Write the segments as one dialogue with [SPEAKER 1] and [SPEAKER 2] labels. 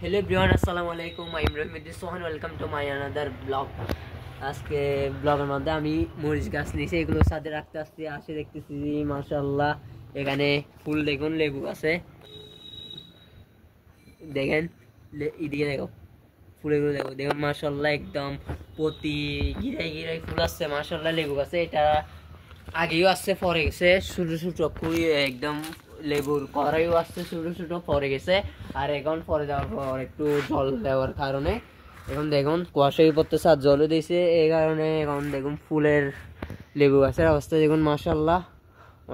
[SPEAKER 1] Hello everyone अस्सलामु आलैकुम I am Rahimuddin Sohan welcome to my another blog. আজকে ব্লগের মধ্যে আমি মরিচ গাছ নিয়েছি, এগুলোর সাথে রাখতে আসতে আসে দেখতেছি মাশাআল্লাহ এখানে ফুল দেখুন, লেবু আছে দেখেন, এদিকে দেখো ফুলগুলো দেখো দেখুন মাশাআল্লাহ একদম প্রতি গিরায় গিরায় ফুল আসছে মাশাআল্লাহ। লেবু গাছে এটা আগেও আসছে পরে গেছে, ছোট ছোট খুবই একদম লেবুর কড়াইও আসছে ছোট ছোট পরে গেছে। আর এখন পরে যাওয়ার পর একটু জল দেওয়ার কারণে এখন দেখুন কুয়াশাই পড়তেছে আর জলও দিয়েছে, এই কারণে এখন দেখুন ফুলের লেবু গাছের অবস্থা দেখুন মাশাআল্লাহ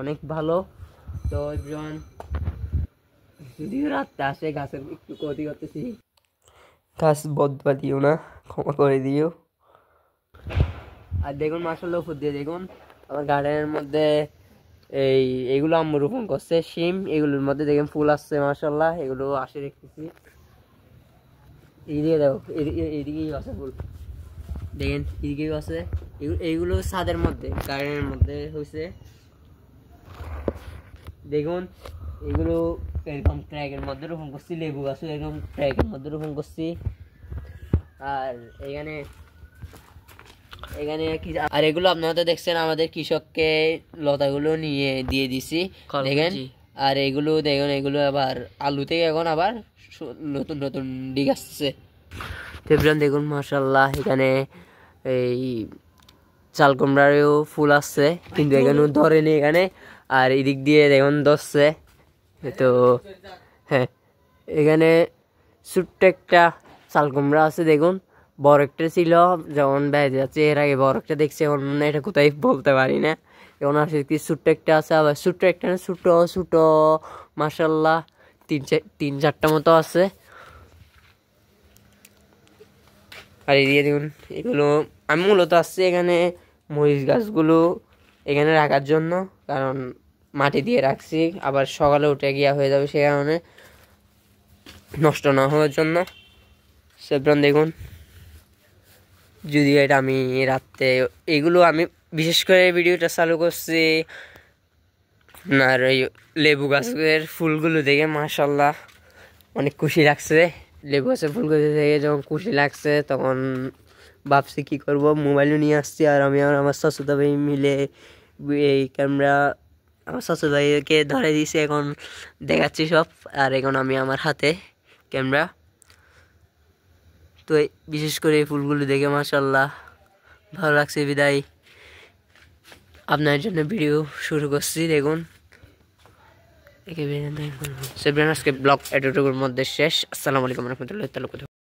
[SPEAKER 1] অনেক ভালো। তো একজন যদিও রাতটা আসে গাছের একটু ক্ষতি করতেছি, গাছ বদবা দিও না, ক্ষমা করে দিও। আর দেখুন মাশাআল্লাহ উপর দিয়ে দেখুন আমার গার্ডেনের মধ্যে এইগুলো আম্মু রোপণ করছে শিম, এগুলোর মধ্যে দেখেন ফুল আসছে মাশাআল্লাহ, এগুলো আসে দেখতেছি। এইদিকে দেখো এইদিকেই আছে ফুল দেখেন, এদিকেও আছে, এইগুলো ছাদের মধ্যে গার্ডেনের মধ্যে হয়েছে দেখুন। এগুলো এরকম ট্র্যাকের মধ্যে রোপণ করছি, লেবু গাছও এরকম ট্র্যাকের মধ্যে রোপণ করছি। আর এখানে কি আর এগুলো আপনারা তো দেখছেন আমাদের কৃষককে লতাগুলো নিয়ে দিয়ে দিছি দেখেন। আর এগুলো দেখুন এগুলো আবার আলু থেকে এখন আবার নতুন নতুন ডিগ আসছে দেখুন মাশাআল্লাহ। এখানে এই চাল কুমড়ারও ফুল আসছে কিন্তু এখানে ধরেনি এখানে, আর এদিক দিয়ে দেখুন ধরছে। তো হ্যাঁ এখানে ছোট্ট একটা চাল কুমড়া আছে দেখুন, বড় একটা ছিল যেমন বেড়ে যাচ্ছে, এর আগে বড় একটা দেখছি, এখন এটা কোথায় বলতে পারি না। এখন আসে কি ছোট্ট একটা আছে, আবার ছোট্ট একটা না ছোট ছোট মাশাআল্লাহ তিন চারটা মতো আছে। আর এদিকে দেখুন এগুলো আমি মূলত আসছি এখানে মরিচ গাছগুলো এখানে রাখার জন্য, কারণ মাটি দিয়ে রাখছি, আবার সকালে উঠে গিয়া হয়ে যাবে সে কারণে নষ্ট না হওয়ার জন্য। সেপ্রন দেখুন যদি এটা আমি রাত্রে এগুলো আমি বিশেষ করে ভিডিওটা চালু করছি আর ওই লেবু গাছের ফুলগুলো দেখে মাশাআল্লাহ অনেক খুশি লাগছে। লেবু গাছের ফুলগুলো দেখে যখন খুশি লাগছে তখন ভাবছি কী করব, মোবাইলও নিয়ে আসছি। আর আমি আর আমার চাচা ভাই মিলে এই ক্যামেরা আমার চাচা ভাইকে ধরে দিয়েছি, এখন দেখাচ্ছি সব। আর এখন আমি আমার হাতে ক্যামেরা, তো বিশেষ করে এই ফুলগুলো দেখে মাশাআল্লাহ ভালো লাগছে বিদায় আপনার জন্য ভিডিও শুরু করছি দেখুন। আজকে ব্লগ এতটুকুর মধ্যে শেষ। আসসালামু আলাইকুম রহমতুল্লাহ।